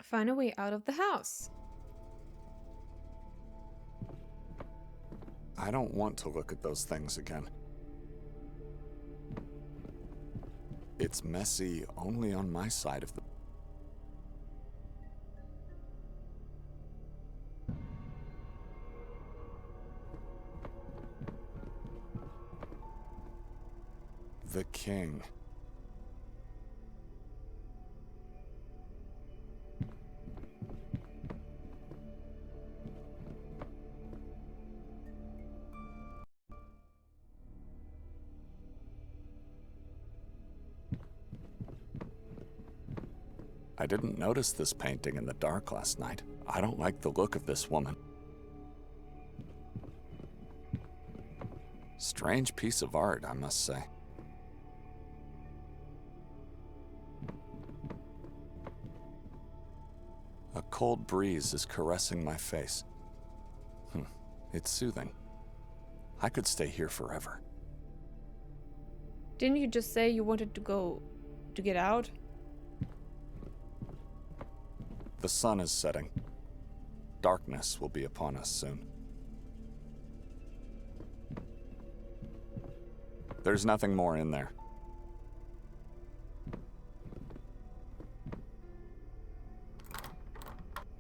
find a way out of the house. I don't want to look at those things again. It's messy only on my side of the... The king. I didn't notice this painting in the dark last night. I don't like the look of this woman. Strange piece of art, I must say. A cold breeze is caressing my face. It's soothing. I could stay here forever. Didn't you just say you wanted to get out? The sun is setting. Darkness will be upon us soon. There's nothing more in there.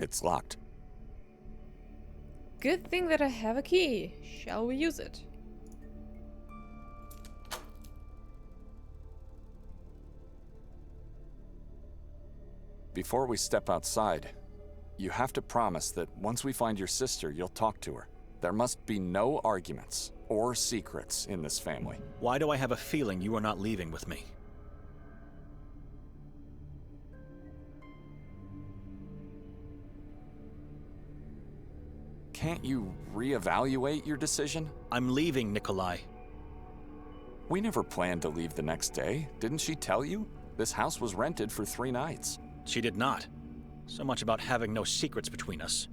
It's locked. Good thing that I have a key. Shall we use it? Before we step outside, you have to promise that once we find your sister, you'll talk to her. There must be no arguments or secrets in this family. Why do I have a feeling you are not leaving with me? Can't you reevaluate your decision? I'm leaving, Nikolay. We never planned to leave the next day. Didn't she tell you? This house was rented for 3 nights. She did not. So much about having no secrets between us.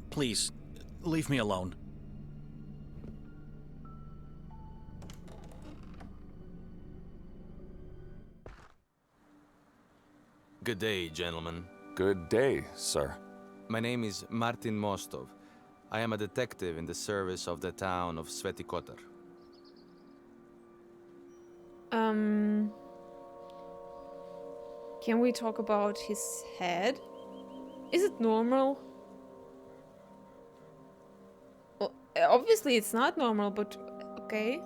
Please, leave me alone. Good day, gentlemen. Good day, sir. My name is Martin Mostov. I am a detective in the service of the town of Sveti Kotar. Can we talk about his head? Is it normal? Well, obviously it's not normal, but okay.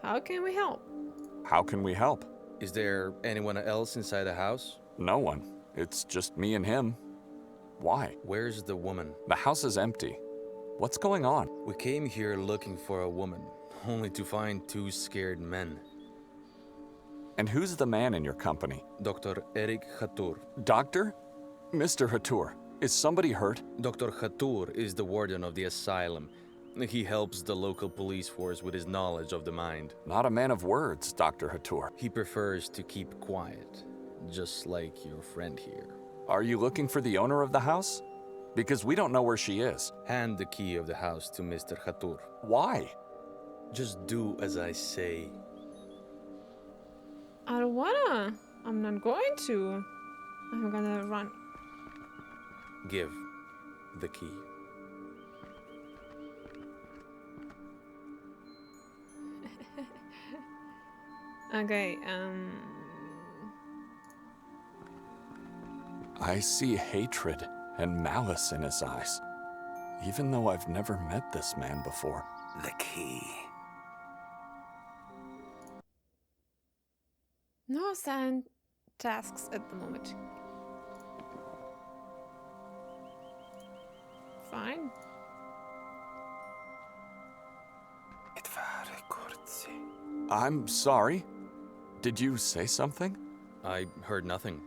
How can we help? How can we help? Is there anyone else inside the house? No one. It's just me and him. Why? Where's the woman? The house is empty. What's going on? We came here looking for a woman, only to find 2 scared men. And who's the man in your company? Dr. Erik Hatur. Doctor? Mr. Hatur, is somebody hurt? Dr. Hatur is the warden of the asylum. He helps the local police force with his knowledge of the mind. Not a man of words, Dr. Hatur. He prefers to keep quiet, just like your friend here. Are you looking for the owner of the house? Because we don't know where she is. Hand the key of the house to Mr. Hatur. Why? Just do as I say. I don't wanna. I'm not going to. I'm gonna run. Give the key. Okay, I see hatred and malice in his eyes, even though I've never met this man before. The key. no assigned tasks at the moment. Fine. I'm sorry. Did you say something? I heard nothing.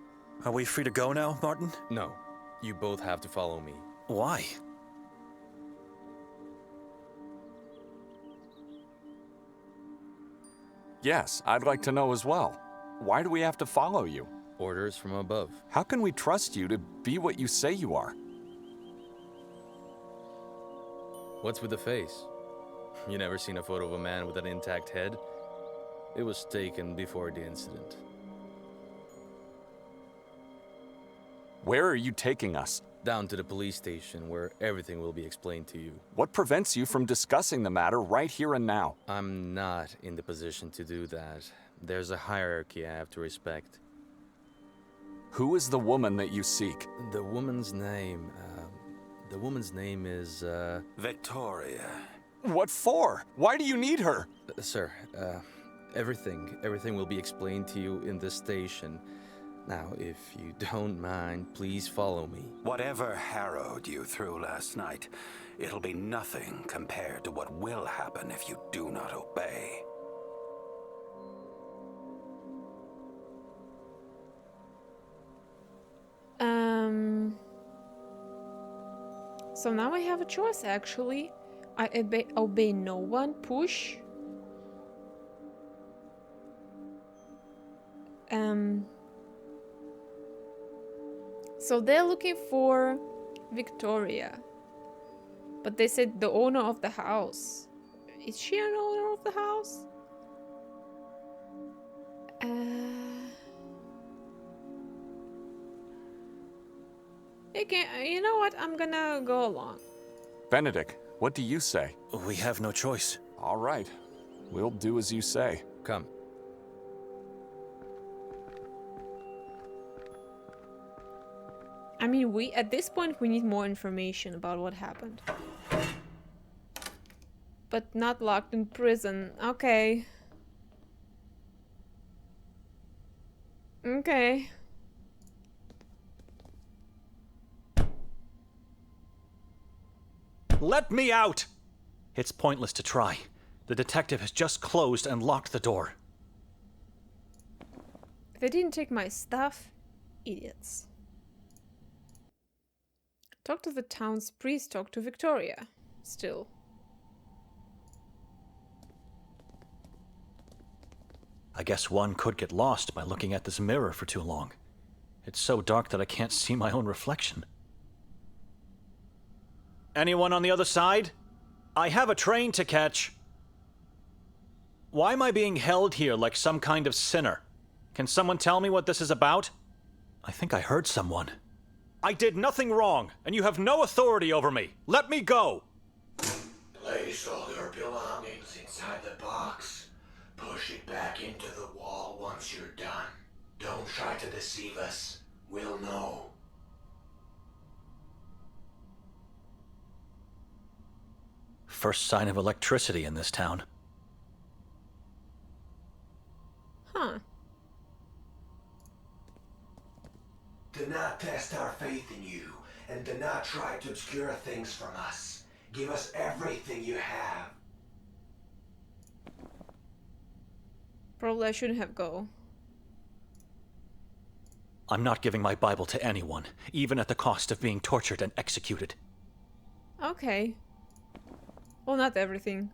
Are we free to go now, Martin? No, you both have to follow me. Why? Yes, I'd like to know as well. Why do we have to follow you? Orders from above. How can we trust you to be what you say you are? What's with the face? You never seen a photo of a man with an intact head? It was taken before the incident. Where are you taking us? Down to the police station where everything will be explained to you. What prevents you from discussing the matter right here and now? I'm not in the position to do that. There's a hierarchy I have to respect. Who is the woman that you seek? The woman's name is, Victoria. What for? Why do you need her? Sir, everything will be explained to you in the station. Now, if you don't mind, please follow me. Whatever harrowed you through last night, it'll be nothing compared to what will happen if you do not obey. So now I have a choice, actually. I obey no one, push. So they're looking for Victoria. But they said the owner of the house. Is she an owner of the house? Okay, you know what? I'm gonna go along. Benedek, what do you say? We have no choice. All right. We'll do as you say. Come. I mean, at this point we need more information about what happened. But not locked in prison. Okay. Okay. Let me out! It's pointless to try. The detective has just closed and locked the door. They didn't take my stuff. Idiots. Talk to the town's priest, talk to Victoria. Still. I guess one could get lost by looking at this mirror for too long. It's so dark that I can't see my own reflection. Anyone on the other side? I have a train to catch. Why am I being held here like some kind of sinner? Can someone tell me what this is about? I think I heard someone. I did nothing wrong, and you have no authority over me. Let me go! Place all your belongings inside the box. Push it back into the wall once you're done. Don't try to deceive us. We'll know. First sign of electricity in this town. Huh. Do not test our faith in you, and do not try to obscure things from us. Give us everything you have. Probably I shouldn't have go. I'm not giving my Bible to anyone, even at the cost of being tortured and executed. Okay. Well, not everything.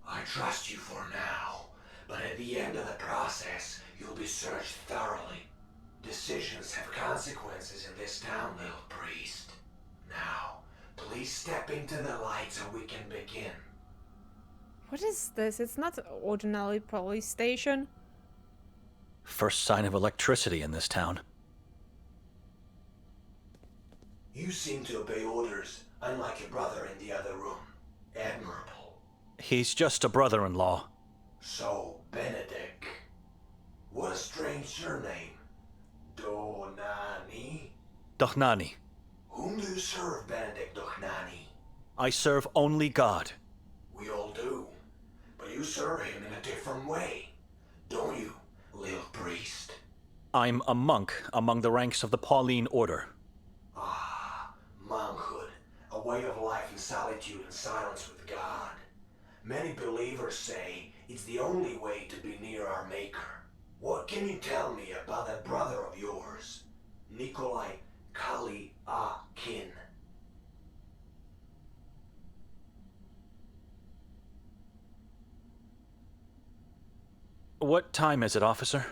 I trust you for now, but at the end of the process, you'll be searched thoroughly. Decisions have consequences in this town, little priest. Now, please step into the light so we can begin. What is this? It's not an ordinary police station. First sign of electricity in this town. You seem to obey orders, unlike your brother in the other room. Admirable. He's just a brother-in-law. So, Benedek. What a strange surname. Donani? Dochnani. Whom do you serve, Benedek Dochnani? I serve only God. We all do. But you serve him in a different way. Don't you, little priest? I'm a monk among the ranks of the Pauline Order. Ah, monkhood. A way of life in solitude and silence with God. Many believers say it's the only way to be near our Maker. What can you tell me about that brother of yours? Nikolay Kali-a-Kin. What time is it, officer?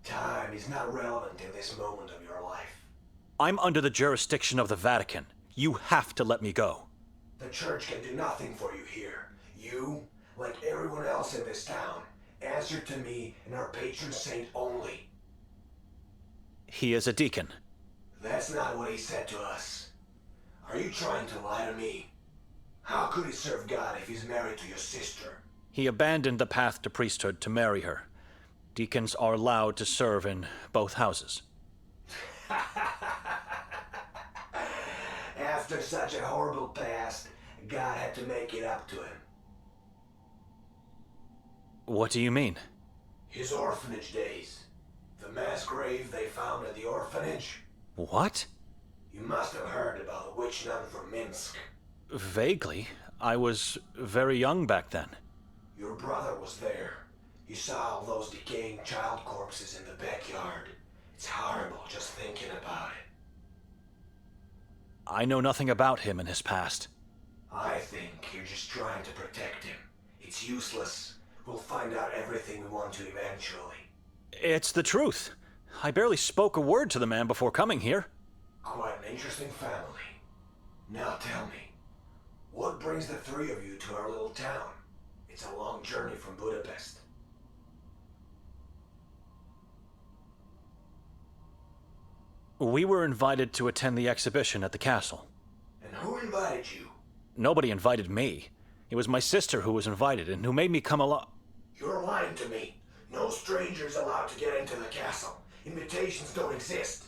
Time is not relevant in this moment of your life. I'm under the jurisdiction of the Vatican. You have to let me go. The church can do nothing for you here. You, like everyone else in this town, answer to me and our patron saint only. He is a deacon. That's not what he said to us. Are you trying to lie to me? How could he serve God if he's married to your sister? He abandoned the path to priesthood to marry her. Deacons are allowed to serve in both houses. After such a horrible past, God had to make it up to him. What do you mean? His orphanage days. The mass grave they found at the orphanage. What? You must have heard about the witch nun from Minsk. Vaguely. I was very young back then. Your brother was there. He saw all those decaying child corpses in the backyard. It's horrible just thinking about it. I know nothing about him and his past. I think you're just trying to protect him. It's useless. We'll find out everything we want to eventually. It's the truth. I barely spoke a word to the man before coming here. Quite an interesting family. Now tell me, what brings the three of you to our little town? It's a long journey from Budapest. We were invited to attend the exhibition at the castle. And who invited you? Nobody invited me. It was my sister who was invited and who made me come along. You're lying to me. No strangers allowed to get into the castle. Invitations don't exist.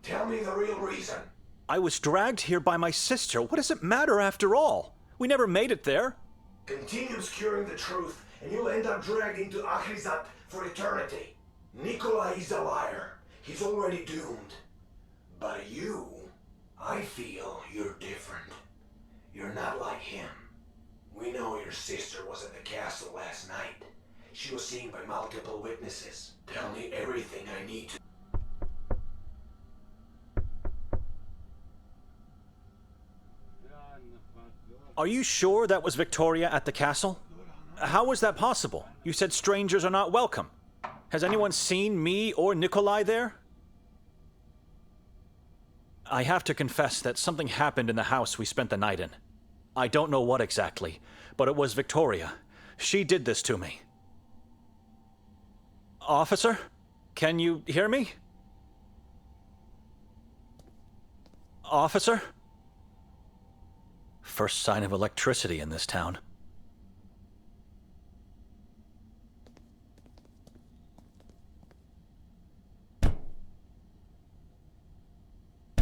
Tell me the real reason. I was dragged here by my sister. What does it matter after all? We never made it there. Continue obscuring the truth, and you'll end up dragged into Akhrizat for eternity. Nikolay is a liar. He's already doomed. But you, I feel you're different. You're not like him. We know your sister was at the castle last night. She was seen by multiple witnesses. Tell me everything I need to. Are you sure that was Victoria at the castle? How was that possible? You said strangers are not welcome. Has anyone seen me or Nikolay there? I have to confess that something happened in the house we spent the night in. I don't know what exactly, but it was Victoria. She did this to me. Officer? Can you hear me? Officer? First sign of electricity in this town.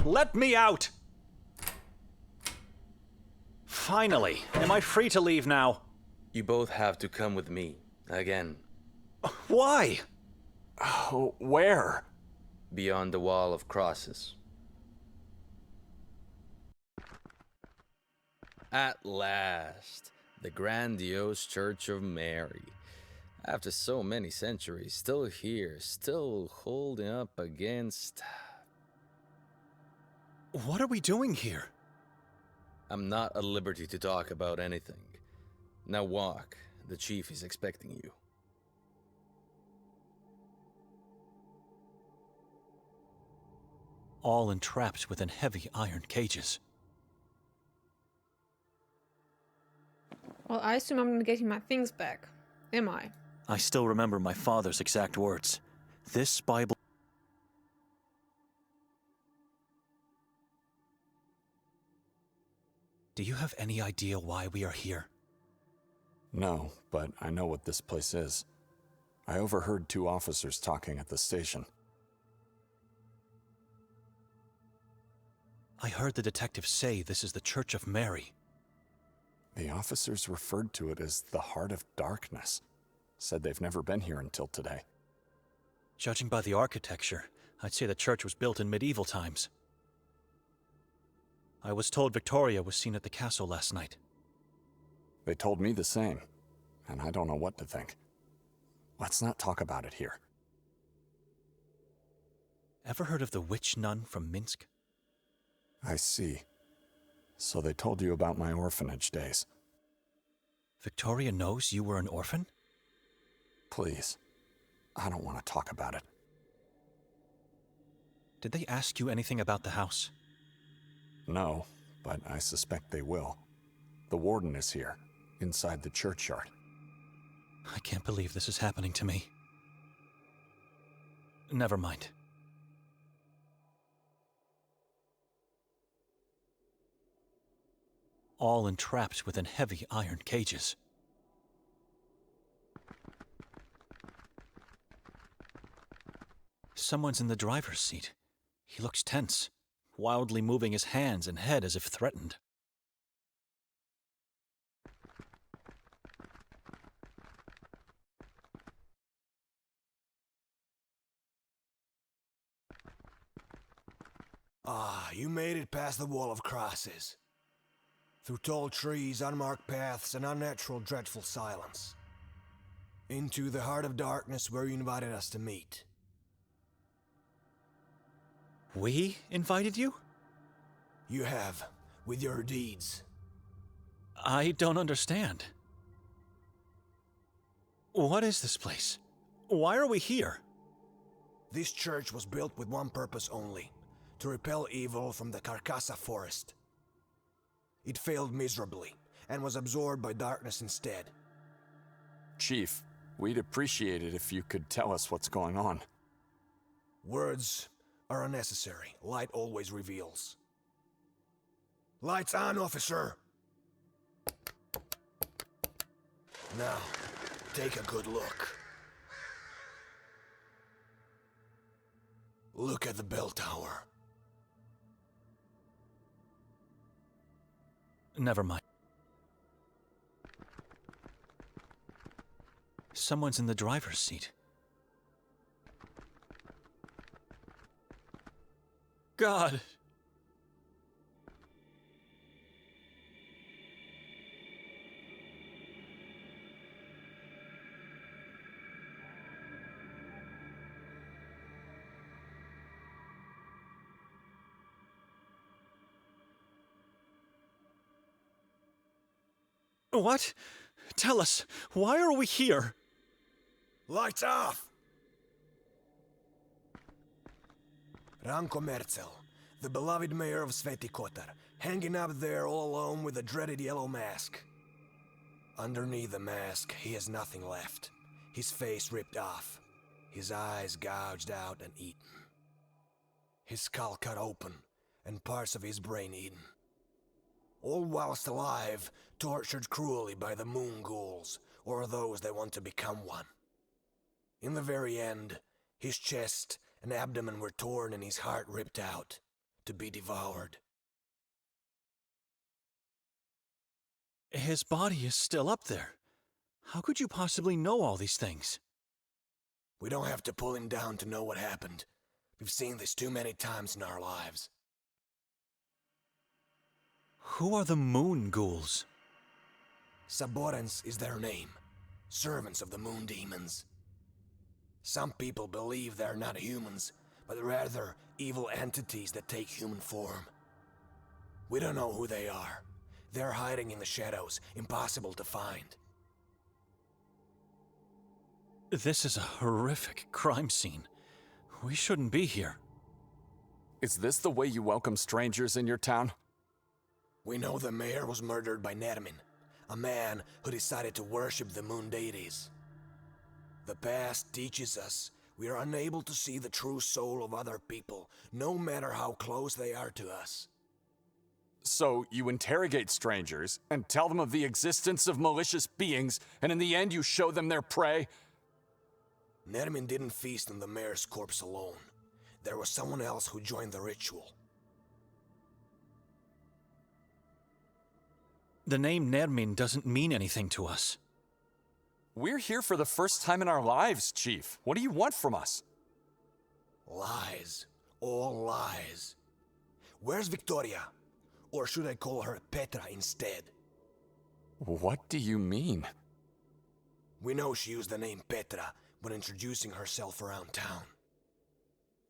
Let me out! Finally, am I free to leave now? You both have to come with me. Again. Why? Oh, where? Beyond the wall of crosses. At last, the grandiose Church of Mary. After so many centuries, still here, still holding up against... What are we doing here? I'm not at liberty to talk about anything. Now walk. The chief is expecting you. All entrapped within heavy iron cages. Well, I assume I'm getting my things back. Am I? I still remember my father's exact words. This Bible... Do you have any idea why we are here? No, but I know what this place is. I overheard two officers talking at the station. I heard the detective say this is the Church of Mary. The officers referred to it as the Heart of Darkness. Said they've never been here until today. Judging by the architecture, I'd say the church was built in medieval times. I was told Victoria was seen at the castle last night. They told me the same, and I don't know what to think. Let's not talk about it here. Ever heard of the witch nun from Minsk? I see. So they told you about my orphanage days. Victoria knows you were an orphan? Please, I don't want to talk about it. Did they ask you anything about the house? No, but I suspect they will. The warden is here, inside the churchyard. I can't believe this is happening to me. Never mind. All entrapped within heavy iron cages. Someone's in the driver's seat. He looks tense, wildly moving his hands and head as if threatened. Ah, you made it past the wall of crosses. Through tall trees, unmarked paths, and unnatural, dreadful silence. Into the heart of darkness where you invited us to meet. We invited you? You have, with your deeds. I don't understand. What is this place? Why are we here? This church was built with one purpose only, to repel evil from the Carcassa forest. It failed miserably, and was absorbed by darkness instead. Chief, we'd appreciate it if you could tell us what's going on. Words are unnecessary. Light always reveals. Lights on, officer! Now, take a good look. Look at the bell tower. Never mind. Someone's in the driver's seat. God! What? Tell us, why are we here? Lights off! Ranko Merzel, the beloved mayor of Sveti Kotar, hanging up there all alone with a dreaded yellow mask. Underneath the mask, he has nothing left. His face ripped off, his eyes gouged out and eaten. His skull cut open, and parts of his brain eaten. All whilst alive, tortured cruelly by the moon ghouls, or those that want to become one. In the very end, his chest and abdomen were torn and his heart ripped out, to be devoured. His body is still up there. How could you possibly know all these things? We don't have to pull him down to know what happened. We've seen this too many times in our lives. Who are the moon ghouls? Saborans is their name. Servants of the moon demons. Some people believe they're not humans, but rather evil entities that take human form. We don't know who they are. They're hiding in the shadows, impossible to find. This is a horrific crime scene. We shouldn't be here. Is this the way you welcome strangers in your town? We know the mayor was murdered by Nermin, a man who decided to worship the moon deities. The past teaches us we are unable to see the true soul of other people, no matter how close they are to us. So you interrogate strangers and tell them of the existence of malicious beings, and in the end you show them their prey? Nermin didn't feast on the mayor's corpse alone. There was someone else who joined the ritual. The name Nermin doesn't mean anything to us. We're here for the first time in our lives, Chief. What do you want from us? Lies. All lies. Where's Victoria? Or should I call her Petra instead? What do you mean? We know she used the name Petra when introducing herself around town.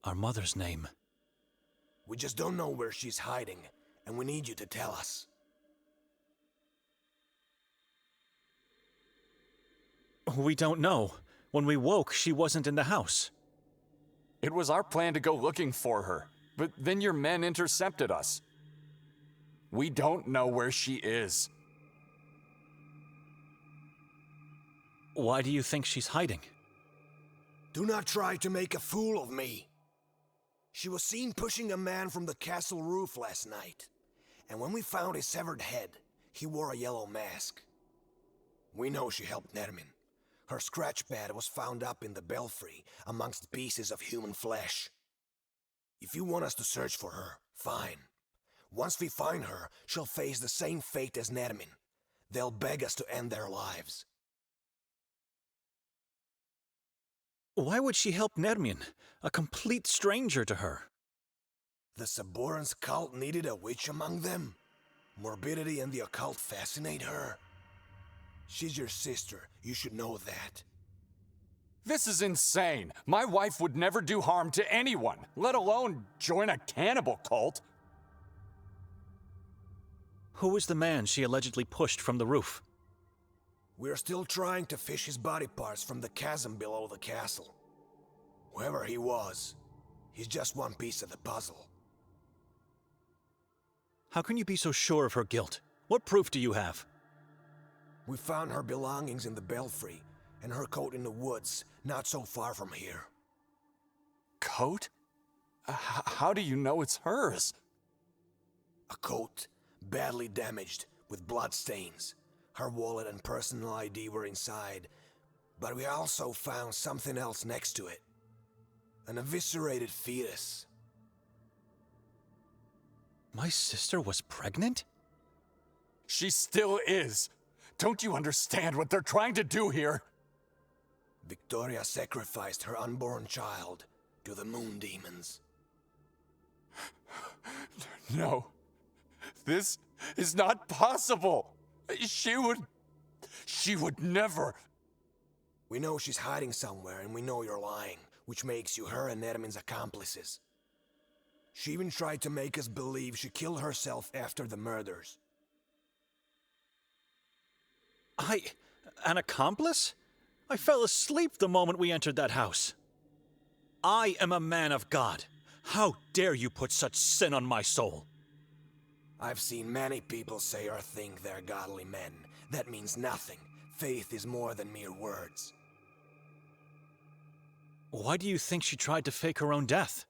Our mother's name. We just don't know where she's hiding, and we need you to tell us. We don't know. When we woke, she wasn't in the house. It was our plan to go looking for her, but then your men intercepted us. We don't know where she is. Why do you think she's hiding? Do not try to make a fool of me. She was seen pushing a man from the castle roof last night. And when we found his severed head, he wore a yellow mask. We know she helped Nermin. Her scratch pad was found up in the belfry amongst pieces of human flesh. If you want us to search for her, fine. Once we find her, she'll face the same fate as Nermin. They'll beg us to end their lives. Why would she help Nermin, a complete stranger to her? The Saborans cult needed a witch among them. Morbidity and the occult fascinate her. She's your sister, you should know that. This is insane. My wife would never do harm to anyone, let alone join a cannibal cult. Who was the man she allegedly pushed from the roof? We're still trying to fish his body parts from the chasm below the castle. Whoever he was, he's just one piece of the puzzle. How can you be so sure of her guilt? What proof do you have? We found her belongings in the belfry, and her coat in the woods, not so far from here. Coat? How do you know it's hers? A coat, badly damaged, with bloodstains. Her wallet and personal ID were inside, but we also found something else next to it. An eviscerated fetus. My sister was pregnant? She still is. Don't you understand what they're trying to do here? Victoria sacrificed her unborn child to the moon demons. No. This is not possible. She would never. We know she's hiding somewhere, and we know you're lying, which makes you her and Nermin's accomplices. She even tried to make us believe she killed herself after the murders. An accomplice? I fell asleep the moment we entered that house. I am a man of God. How dare you put such sin on my soul? I've seen many people say or think they're godly men. That means nothing. Faith is more than mere words. Why do you think she tried to fake her own death?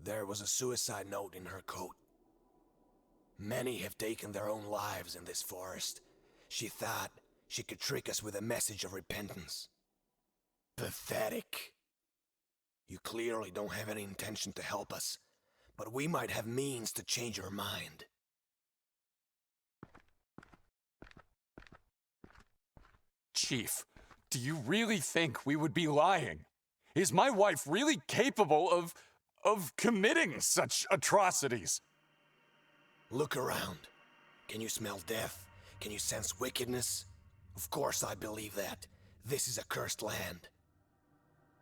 There was a suicide note in her coat. Many have taken their own lives in this forest. She thought she could trick us with a message of repentance. Pathetic. You clearly don't have any intention to help us, but we might have means to change your mind. Chief, do you really think we would be lying? Is my wife really capable of committing such atrocities? Look around. Can you smell death? Can you sense wickedness? Of course I believe that. This is a cursed land.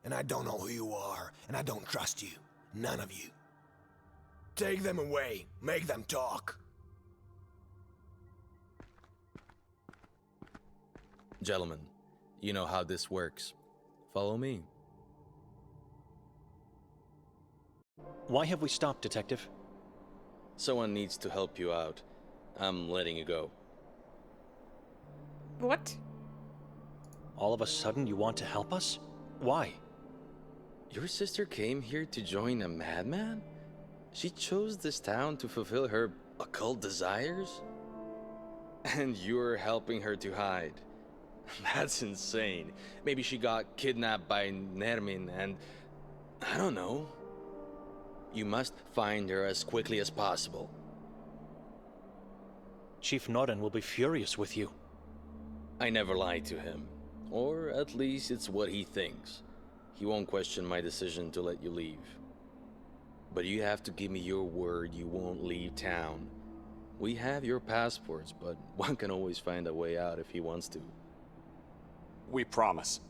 And I don't know who you are, and I don't trust you. None of you. Take them away. Make them talk. Gentlemen, you know how this works. Follow me. Why have we stopped, Detective? Someone needs to help you out. I'm letting you go. What? All of a sudden you want to help us? Why? Your sister came here to join a madman? She chose this town to fulfill her occult desires? And you're helping her to hide. That's insane. Maybe she got kidnapped by Nermin and... I don't know. You must find her as quickly as possible. Chief Noren will be furious with you. I never lied to him. Or at least it's what he thinks. He won't question my decision to let you leave. But you have to give me your word you won't leave town. We have your passports, but one can always find a way out if he wants to. We promise.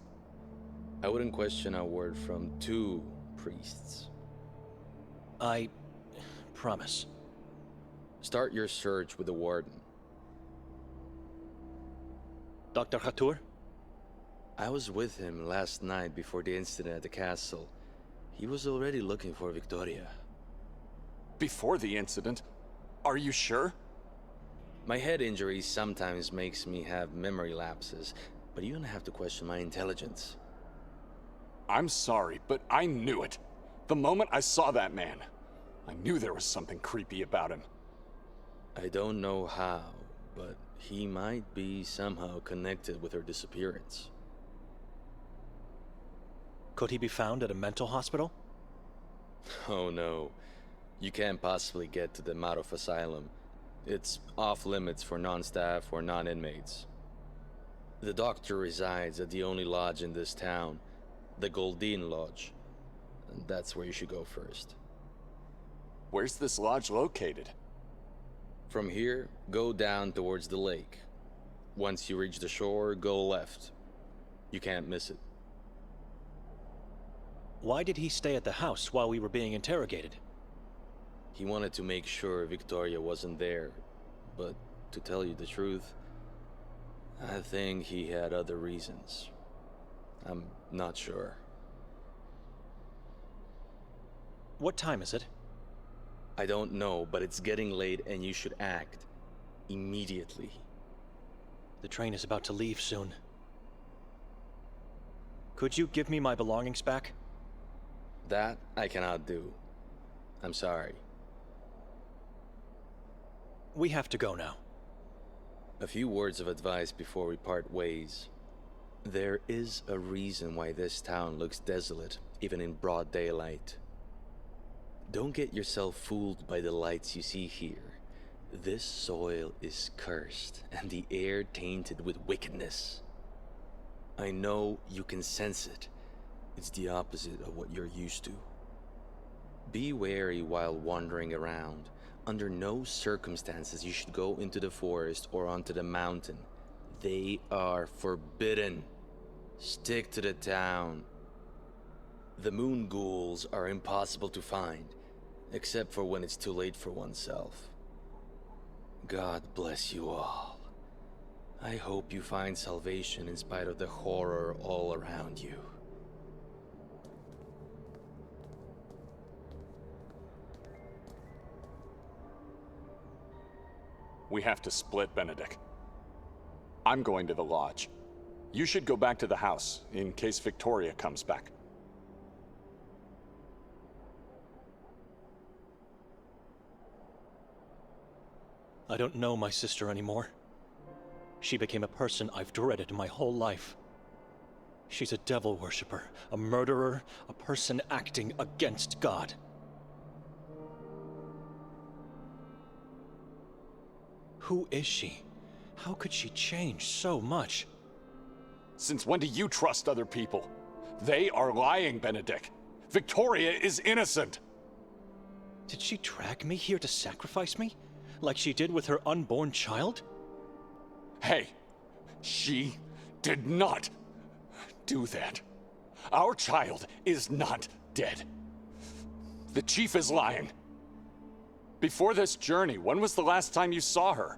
I wouldn't question a word from two priests. I promise. Start your search with the warden. Dr. Khatur? I was with him last night before the incident at the castle. He was already looking for Victoria. Before the incident? Are you sure? My head injury sometimes makes me have memory lapses, but you don't have to question my intelligence. I'm sorry, but I knew it. The moment I saw that man, I knew there was something creepy about him. I don't know how, but he might be somehow connected with her disappearance. Could he be found at a mental hospital? Oh no. You can't possibly get to the Marov Asylum. It's off limits for non-staff or non-inmates. The doctor resides at the only lodge in this town, the Goldine Lodge. And that's where you should go first. Where's this lodge located? From here, go down towards the lake. Once you reach the shore, go left. You can't miss it. Why did he stay at the house while we were being interrogated? He wanted to make sure Victoria wasn't there, but to tell you the truth, I think he had other reasons. I'm not sure. What time is it? I don't know, but it's getting late and you should act immediately. The train is about to leave soon. Could you give me my belongings back? That I cannot do. I'm sorry. We have to go now. A few words of advice before we part ways. There is a reason why this town looks desolate, even in broad daylight. Don't get yourself fooled by the lights you see here. This soil is cursed, and the air tainted with wickedness. I know you can sense it. It's the opposite of what you're used to. Be wary while wandering around. Under no circumstances you should go into the forest or onto the mountain. They are forbidden. Stick to the town. The moon ghouls are impossible to find, except for when it's too late for oneself. God bless you all. I hope you find salvation in spite of the horror all around you. We have to split, Benedek. I'm going to the lodge. You should go back to the house, in case Victoria comes back. I don't know my sister anymore. She became a person I've dreaded my whole life. She's a devil worshipper, a murderer, a person acting against God. Who is she? How could she change so much? Since when do you trust other people? They are lying, Benedek. Victoria is innocent. Did she drag me here to sacrifice me? Like she did with her unborn child? Hey, she did not do that. Our child is not dead. The chief is lying. Before this journey, when was the last time you saw her?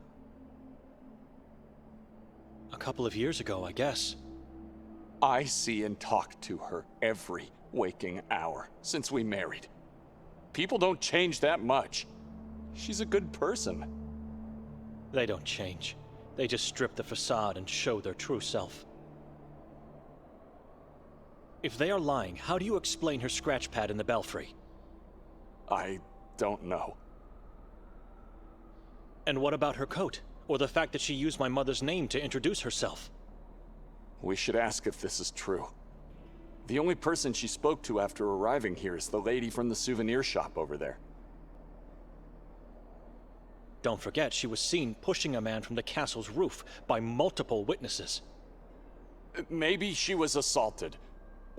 A couple of years ago, I guess. I see and talk to her every waking hour since we married. People don't change that much. She's a good person. They don't change. They just strip the facade and show their true self. If they are lying, how do you explain her scratch pad in the belfry? I don't know. And what about her coat? Or the fact that she used my mother's name to introduce herself? We should ask if this is true. The only person she spoke to after arriving here is the lady from the souvenir shop over there. Don't forget, she was seen pushing a man from the castle's roof by multiple witnesses. Maybe she was assaulted.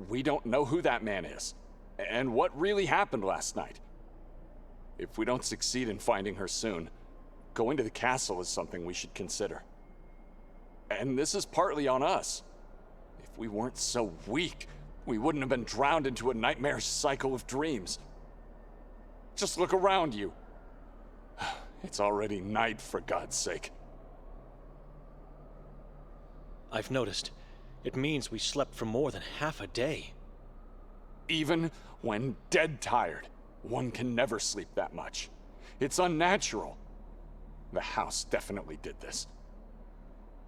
We don't know who that man is, and what really happened last night. If we don't succeed in finding her soon, going to the castle is something we should consider. And this is partly on us. If we weren't so weak, we wouldn't have been drowned into a nightmare cycle of dreams. Just look around you. It's already night, for God's sake. I've noticed. It means we slept for more than half a day. Even when dead tired, one can never sleep that much. It's unnatural. The house definitely did this.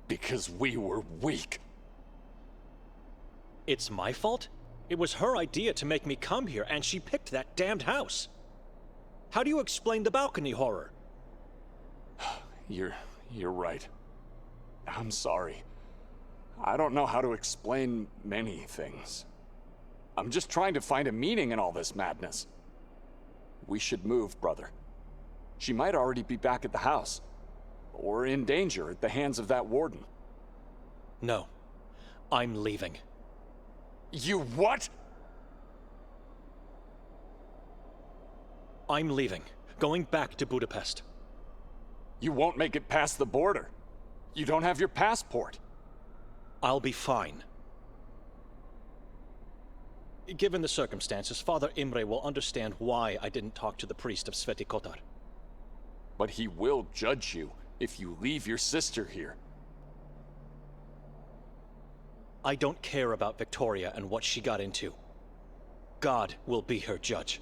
Because we were weak. It's my fault? It was her idea to make me come here, and she picked that damned house. How do you explain the balcony horror? You're right. I'm sorry. I don't know how to explain many things. I'm just trying to find a meaning in all this madness. We should move, brother. She might already be back at the house, or in danger at the hands of that warden. No. I'm leaving. You what? I'm leaving. Going back to Budapest. You won't make it past the border. You don't have your passport. I'll be fine. Given the circumstances, Father Imre will understand why I didn't talk to the priest of Sveti Kotar. But he will judge you if you leave your sister here. I don't care about Victoria and what she got into. God will be her judge.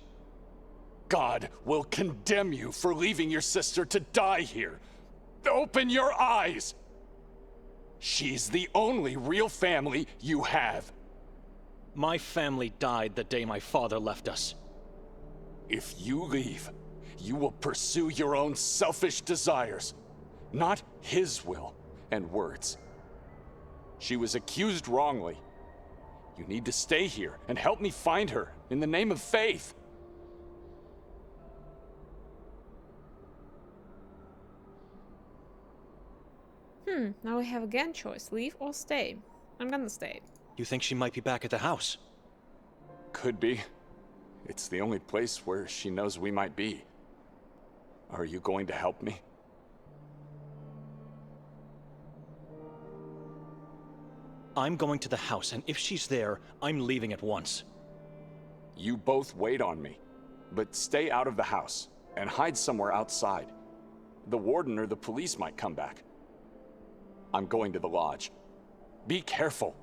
God will condemn you for leaving your sister to die here. Open your eyes! She's the only real family you have. My family died the day my father left us. If you leave, you will pursue your own selfish desires, not his will and words. She was accused wrongly. You need to stay here and help me find her in the name of faith. Now we have again choice, leave or stay. I'm gonna stay. You think she might be back at the house? Could be. It's the only place where she knows we might be. Are you going to help me? I'm going to the house, and if she's there, I'm leaving at once. You both wait on me, but stay out of the house and hide somewhere outside. The warden or the police might come back. I'm going to the lodge. Be careful.